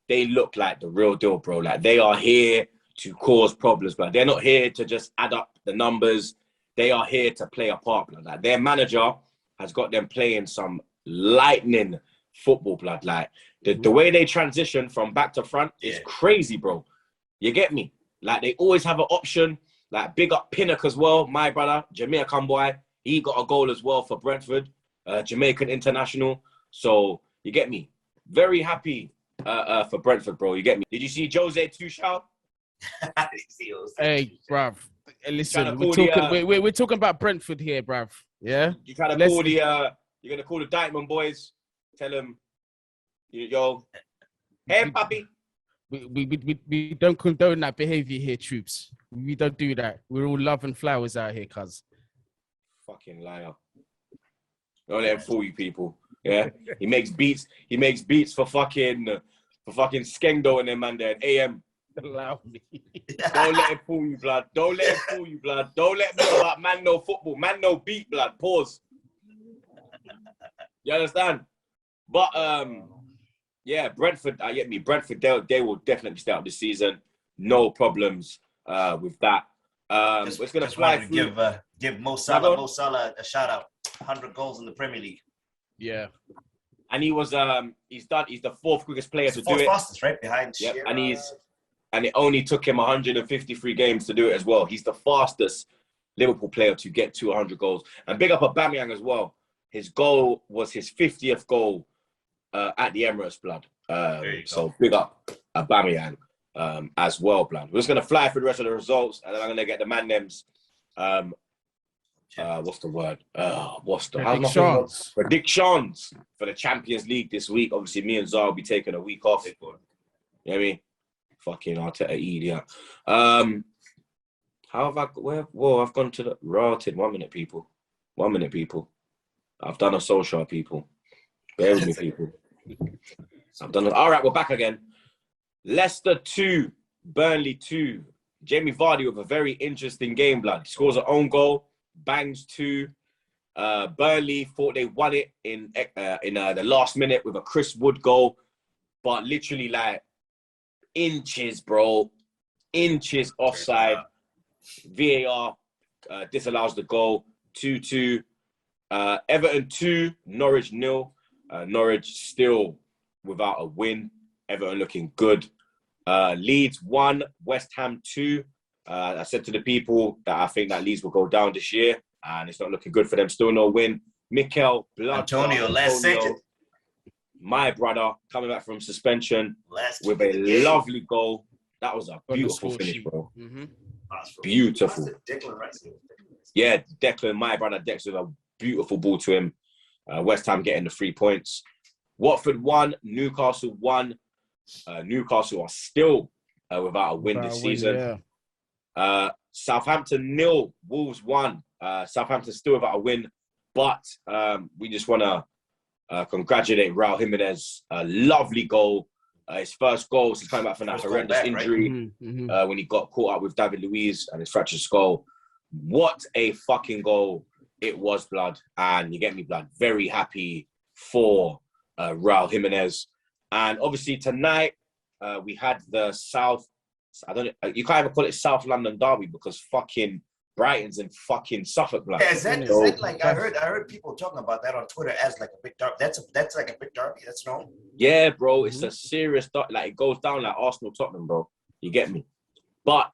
They look like the real deal, bro. Like they are here to cause problems, blood. They're not here to just add up the numbers. They are here to play a part, blood. Like their manager has got them playing some lightning football, blood. Like the way they transition from back to front is crazy, bro. You get me? Like they always have an option. Like big up Pinnock as well, my brother, Jamaican boy. He got a goal as well for Brentford, Jamaican international. So you get me? Very happy for Brentford, bro. You get me? Did you see Jose Tuchel? Hey, bruv. Listen, we're talking about Brentford here, bruv. Yeah. You trying to call you're gonna call the Dykeman boys, tell them, yo, hey, puppy. We don't condone that behavior here, Troopz. We don't do that. We're all love and flowers out here, cuz. Fucking liar. Don't let him fool you, people. Yeah. He makes beats for fucking Skengdo and them man there. AM. Allow me. Don't let him fool you, blood. Don't let him fool you, blood. Don't let me about man no football. Man no beat, blood. Pause. You understand? But yeah, Brentford, get me. Brentford, they will definitely stay up this season. No problems with that. It's gonna fly through. Give Mo Salah a shout out. 100 goals in the Premier League. Yeah. And he's the fourth quickest player to do it. Fastest, right? Behind yep. And it only took him 153 games to do it as well. He's the fastest Liverpool player to get to 100 goals. And big up Aubameyang as well. His goal was his 50th goal at the Emirates, blood. So big up Aubameyang as well, blood. We're just going to fly through the rest of the results, and then I'm going to get the man names. What's the word? Predictions for the Champions League this week. Obviously, me and Zara will be taking a week off. You know what I mean? Fucking Arteta idiot. How have I? Whoa, I've gone to the rotted. 1 minute, people. 1 minute, people. I've done a social, people. Bear with me, people. I've done it. All right, we're back again. Leicester 2, Burnley 2. Jamie Vardy with a very interesting game, blood. He scores an own goal, bangs 2. Burnley thought they won it in the last minute with a Chris Wood goal, but literally like inches, bro. Inches offside. VAR disallows the goal. 2-2. Everton 2, Norwich 0. Norwich still without a win. Everton looking good. Leeds 1, West Ham 2. I said to the people that I think that Leeds will go down this year, and it's not looking good for them. Still no win. Mikel Antonio, last second. My brother coming back from suspension with a lovely goal. That was a beautiful finish, bro. Mm-hmm. Beautiful. Yeah, Declan, my brother Dex with a beautiful ball to him. West Ham getting the 3 points. Watford 1, Newcastle 1. Newcastle are still without a win this season. Yeah. Southampton 0, Wolves 1. Southampton still without a win, but we just want to congratulate Raul Jimenez. A lovely goal. His first goal since coming back from that horrendous injury, right? When he got caught up with David Luiz and his fractured skull. What a fucking goal it was, blood. And you get me, blood. Very happy for Raul Jimenez. And obviously tonight we had the you can't even call it South London derby because fucking Brighton's in fucking Suffolk, blood. Yeah, is that like I heard people talking about that on Twitter as like a big derby. That's like a big derby. That's known. Yeah, bro, it's a serious derby. Like it goes down like Arsenal Tottenham, bro. You get me? But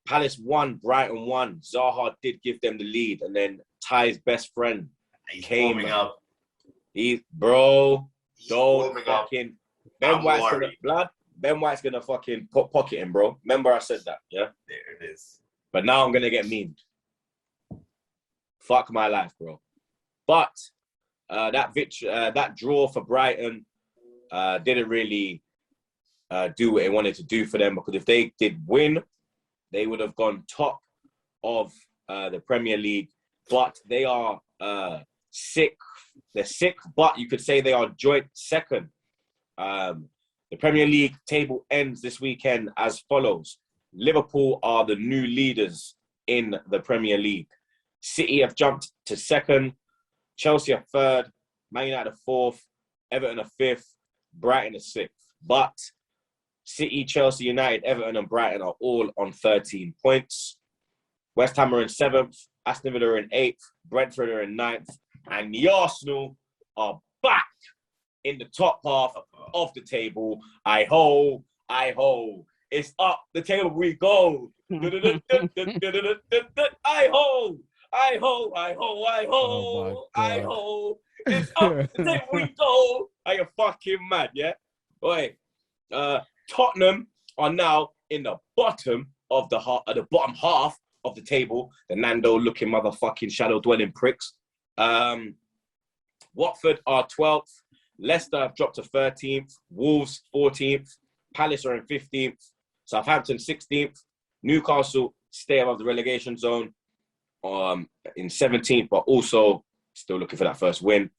Palace 1, Brighton 1. Zaha did give them the lead, and then Ty's best friend came up. Don't fucking Ben White's gonna blood. Ben White's gonna fucking pocket him, bro. Remember I said that, yeah? There it is. But now I'm gonna get memed. Fuck my life, bro. But that draw for Brighton didn't really do what they wanted to do for them, because if they did win, they would have gone top of the Premier League. But they are sick. They're sick, but you could say they are joint second. The Premier League table ends this weekend as follows. Liverpool are the new leaders in the Premier League. City have jumped to second. Chelsea are third. Man United are fourth. Everton are fifth. Brighton is sixth. But City, Chelsea, United, Everton and Brighton are all on 13 points. West Ham are in seventh. Aston Villa are in eighth. Brentford are in ninth. And the Arsenal are back in the top half of the table. I ho. It's up the table we go. I ho. It's up the table we go. Are you fucking mad, yeah? Wait. Tottenham are now in the bottom of the bottom half of the table. The Nando-looking motherfucking shadow-dwelling pricks. Watford are 12th. Leicester have dropped to 13th. Wolves 14th. Palace are in 15th. Southampton 16th. Newcastle stay above the relegation zone in 17th, but also still looking for that first win.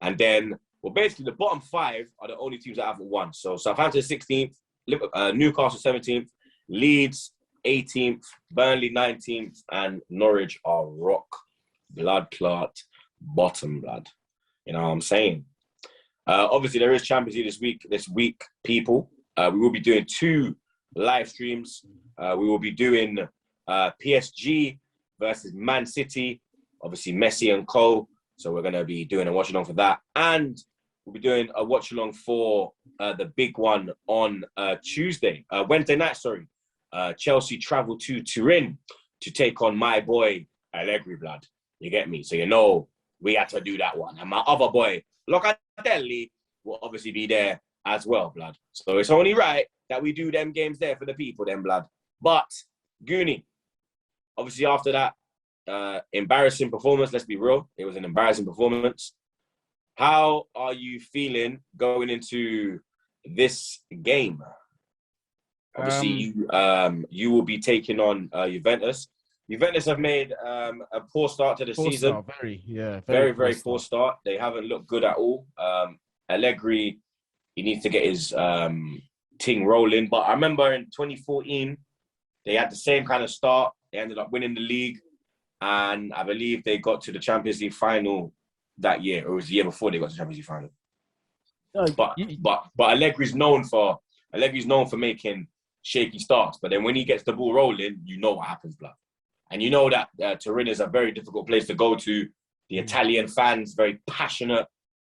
And then, well, basically the bottom five are the only teams that haven't won. So Southampton 16th, Newcastle 17th, Leeds 18th, Burnley 19th, and Norwich are rock blood clot bottom blood. You know what I'm saying? Obviously, there is Champions League this week, people. We will be doing 2 live streams. We will be doing PSG versus Man City. Obviously, Messi and co. So we're going to be doing a watch-along for that. And we'll be doing a watch-along for the big one on Wednesday night, sorry. Chelsea travel to Turin to take on my boy, Allegri blood. You get me? So you know we had to do that one. And my other boy, Locatelli, will obviously be there as well, blood. So it's only right that we do them games there for the people, then, blood. But, Goonie, obviously after that, embarrassing performance, let's be real. It was an embarrassing performance. How are you feeling going into this game? Obviously, you will be taking on Juventus. Juventus have made a poor start to the season. Very poor start. They haven't looked good at all. Allegri, he needs to get his ting rolling. But I remember in 2014, they had the same kind of start. They ended up winning the league. And I believe they got to the Champions League final that year. Or it was the year before they got to the Champions League final. But Allegri's known for making shaky starts. But then when he gets the ball rolling, you know what happens, blood. And you know that Turin is a very difficult place to go to. The Italian fans, very passionate.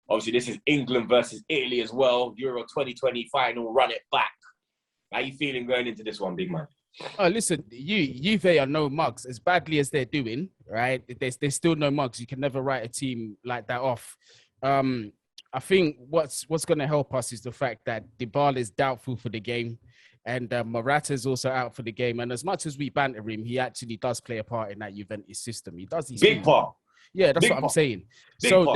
Obviously, this is England versus Italy as well. Euro 2020 final, run it back. How you feeling going into this one, big man? Oh, listen, Juve are no mugs. As badly as they're doing, right? There's still no mugs. You can never write a team like that off. I think what's going to help us is the fact that Dybala is doubtful for the game. And Morata is also out for the game. And as much as we banter him, he actually does play a part in that Juventus system. He does. Big part. Yeah, that's what I'm saying. So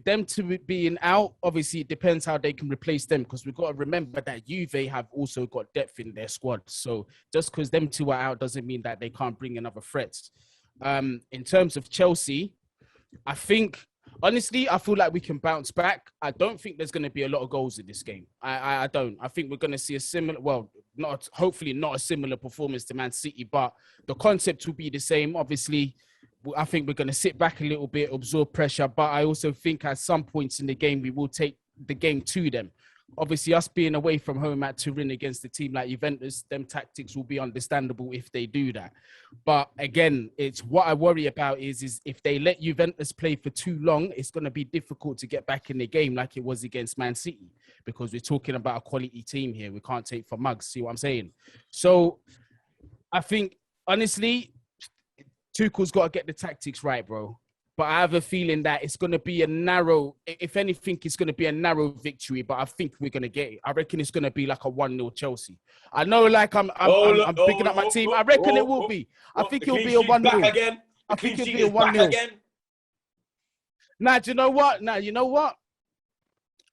them two being out, obviously it depends how they can replace them, because we've got to remember that Juve have also got depth in their squad. So just because them two are out doesn't mean that they can't bring another threat. In terms of Chelsea, I think, honestly, I feel like we can bounce back. I don't think there's going to be a lot of goals in this game. I don't. I think we're going to see a similar, well, hopefully not a similar performance to Man City, but the concept will be the same. Obviously, I think we're going to sit back a little bit, absorb pressure, but I also think at some points in the game, we will take the game to them. Obviously, us being away from home at Turin against a team like Juventus, them tactics will be understandable if they do that. But again, it's what I worry about is if they let Juventus play for too long, it's going to be difficult to get back in the game like it was against Man City, because we're talking about a quality team here. We can't take for mugs. See what I'm saying? So I think, honestly, Tuchel's got to get the tactics right, bro. But I have a feeling that it's going to be a narrow, if anything, it's going to be a narrow victory, but I think we're going to get it. I reckon it's going to be like a 1-0 Chelsea. I know, like, I'm picking up my team. I reckon it will be. I think it'll be a 1-0. I think it'll be a 1-0. Nah, do you know what?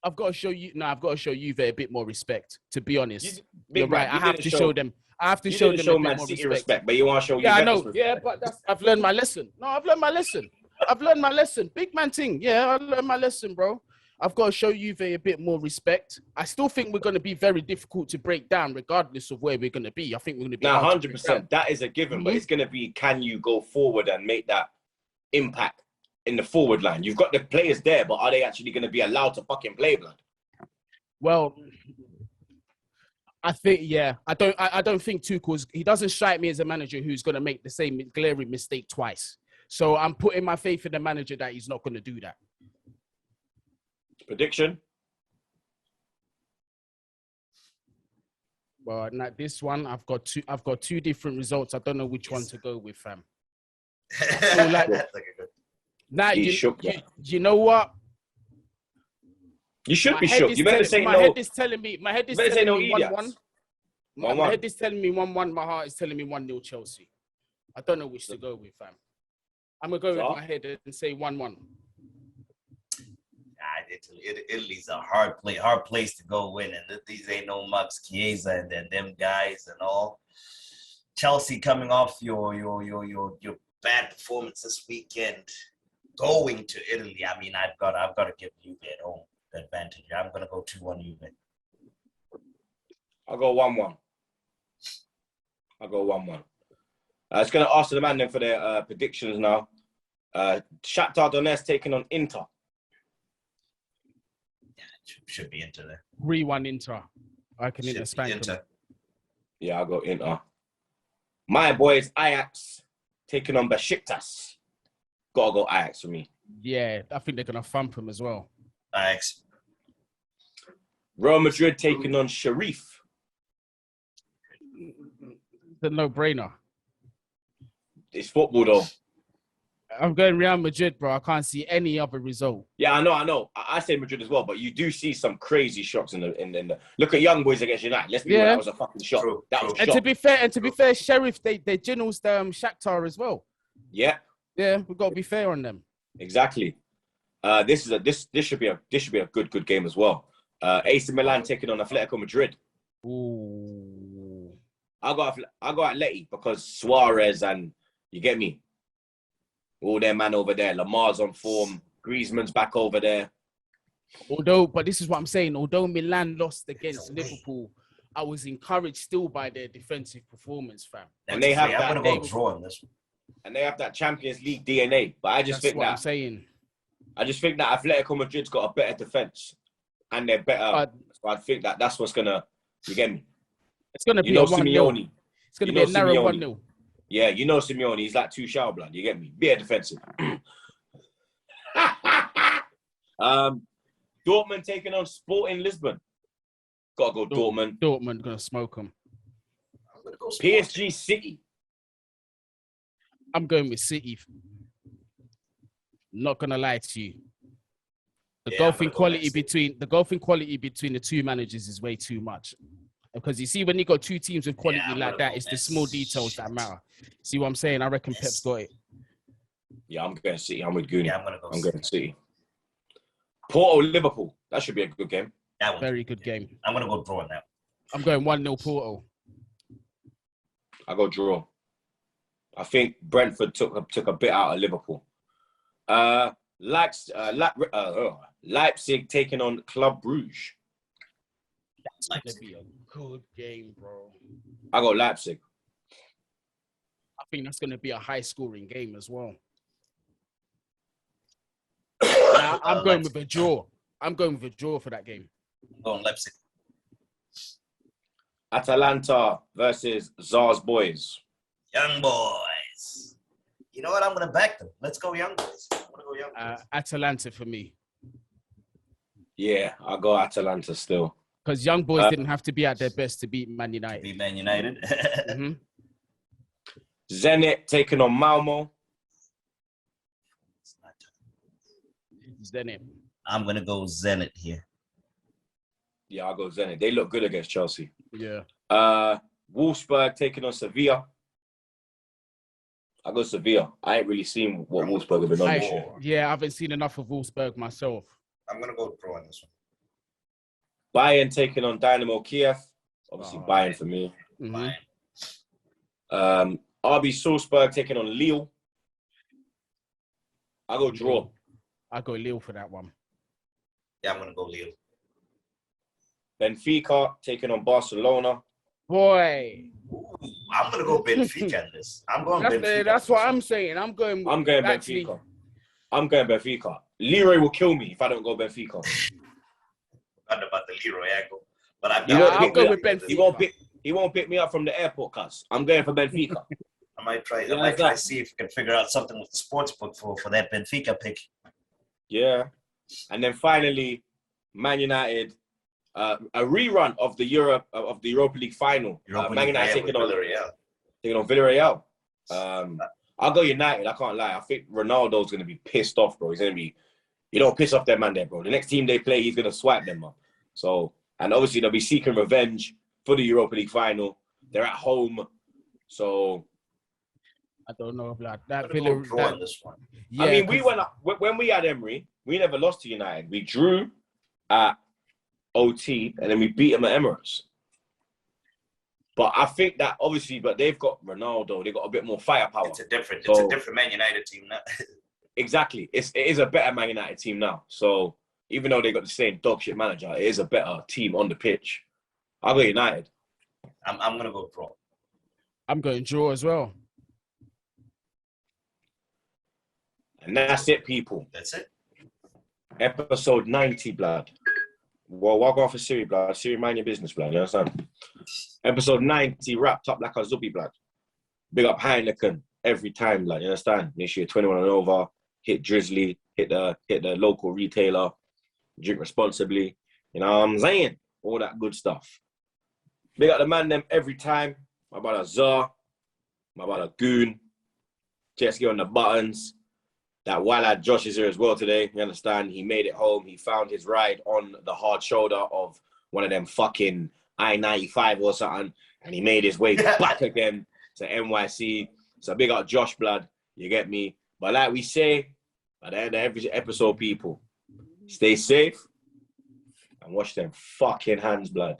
I've got to show you. No, I've got to show Juve a bit more respect. To be honest, Big you're right. man, I have to show them. I have to You show didn't them show a bit Man more City respect. but you want to show Yeah, I Juventus know. respect. Yeah, but I've learned my lesson. No, I've learned my lesson. I've learned my lesson. Big man thing. Yeah, I learned my lesson, bro. I've got to show Juve a bit more respect. I still think we're going to be very difficult to break down, regardless of where we're going to be. I think we're going to be Now, hard to break down. 100%. That is a given, but it's going to be, can you go forward and make that impact in the forward line? You've got the players there, but are they actually going to be allowed to fucking play, blood? Well, I think, yeah. I don't think Tuchel, he doesn't strike me as a manager who's going to make the same glaring mistake twice. So I'm putting my faith in the manager that he's not going to do that. Prediction? Well, not this one. I've got two different results. I don't know which one to go with, fam. So like, now you know what? You should be shook. You better say no. My head is telling me. My head is telling me 1-1. My head is telling me 1-1. My heart is telling me 1-0 Chelsea. I don't know which to go with, fam. I'm gonna go with my head and say 1-1. Italy's a hard place to go in, and these ain't no Max Chiesa and then them guys and all. Chelsea coming off your bad performance this weekend, going to Italy. I mean, I've got to give Juve at home the advantage. I'm gonna go 2-1 Juve. I'll go 1-1. I was gonna ask the man then for their predictions now. Shakhtar Donetsk taking on Inter. Should be Inter there. 3-1 Inter. I can Inter spank them. Yeah, I'll go Inter. My boys Ajax taking on Besiktas. Gotta go Ajax for me. Yeah, I think they're gonna thump them as well. Ajax. Real Madrid taking on Sheriff. The no-brainer. It's football though. I'm going Real Madrid, bro. I can't see any other result. Yeah, I know. I say Madrid as well, but you do see some crazy shots in the. Look at Young Boys against United. Let's be real, that was a fucking shot. That was and to be fair, Sheriff they generals Shakhtar as well. Yeah. Yeah, we've got to be fair on them. Exactly. This should be a good game as well. AC Milan taking on Atletico Madrid. Ooh. I go Atleti because Suarez and you get me. All their man over there. Lamar's on form. Griezmann's back over there. But this is what I'm saying. Although Milan lost against Liverpool, I was encouraged still by their defensive performance, fam. And they have I'm gonna go draw on this one. And they have that Champions League DNA. But I just think I'm saying. I just think that Atletico Madrid's got a better defense, and they're better. So I think that's what's gonna. You get me? It's gonna be a 1-0. It's gonna be a narrow 1-0. Yeah, you know Simeone. He's like Tuchel, blood. You get me? Be a defensive. Dortmund taking on Sporting Lisbon. Gotta go Dortmund. Dortmund gonna smoke them. I'm gonna go PSG City. I'm going with City. Not gonna lie to you. The golfing quality between the two managers is way too much. Because you see, when you got two teams with quality like that, it's the small details that matter. See what I'm saying? I reckon Pep's got it. Yeah, I'm going City. I'm with Goonie. Yeah, I'm going City. Porto Liverpool. That should be a good game. Very good game. I'm gonna go draw on that. I'm going 1-0 Porto. I go draw. I think Brentford took a bit out of Liverpool. Leipzig taking on Club Brugge. That's gonna be a good game, bro. I go Leipzig. I think that's gonna be a high-scoring game as well. I'm going with a draw. I'm going with a draw for that game. I'm going Leipzig. Atalanta versus Zars Boys. Young Boys. You know what? I'm gonna back them. Let's go Young Boys. I'm gonna go Young Boys. Atalanta for me. Yeah, I'll go Atalanta still. Because Young Boys didn't have to be at their best to beat Man United. Beat Man United. Mm-hmm. Zenit taking on Malmo. Zenit. I'm going to go Zenit here. Yeah, I'll go Zenit. They look good against Chelsea. Yeah. Wolfsburg taking on Sevilla. I'll go Sevilla. I ain't really seen what Wolfsburg have been on this year. Yeah, I haven't seen enough of Wolfsburg myself. I'm going to go draw on this one. Bayern taking on Dynamo Kiev. Obviously, Bayern for me. Mhm. RB Salzburg taking on Lille. I go draw. I go Lille for that one. Yeah, I'm gonna go Lille. Benfica taking on Barcelona. Boy, I'm gonna go Benfica in this. I'm going Benfica. That's what I'm saying. I'm going Benfica. I'm going Benfica. Leroy will kill me if I don't go Benfica. Not about the Leroy angle, but I'll go with Benfica. He won't pick me up from the airport, cuz. I'm going for Benfica. I might try to see if we can figure out something with the sportsbook for that Benfica pick. Yeah. And then finally, Man United, a rerun of the Europa League final. Man United taking on Villarreal. I'll go United. I can't lie. I think Ronaldo's gonna be pissed off, bro. He's gonna be, piss off that man there, bro. The next team they play, he's gonna swipe them up. So, and obviously they'll be seeking revenge for the Europa League final. They're at home, so I don't know, blood. Draw this one. Yeah, I mean, we went up when we had Emery. We never lost to United. We drew at OT, and then we beat them at Emirates. But I think that obviously, they've got Ronaldo. They've got a bit more firepower. It's a different Man United team now. Exactly, it is a better Man United team now. So even though they got the same dog shit manager, it is a better team on the pitch. I'll go United. I'm gonna go draw. I'm going draw as well. And that's it, people. That's it. Episode 90, blood. Well, walk off a Siri, blood. Siri, mind your business, blood. You understand? Episode 90 wrapped up like a zubi, blood. Big up Heineken every time, blood. You understand? Make sure you're 21 and over. Hit Drizzly. Hit the local retailer. Drink responsibly. You know what I'm saying? All that good stuff. Big up the man them every time. My brother Zah. My brother Goon. Jetski on the buttons. That wild-eyed Josh is here as well today. You understand? He made it home. He found his ride on the hard shoulder of one of them fucking I-95 or something. And he made his way back again to NYC. So big up Josh, blood. You get me? But like we say, at the end of every episode, people, stay safe and wash them fucking hands, blood.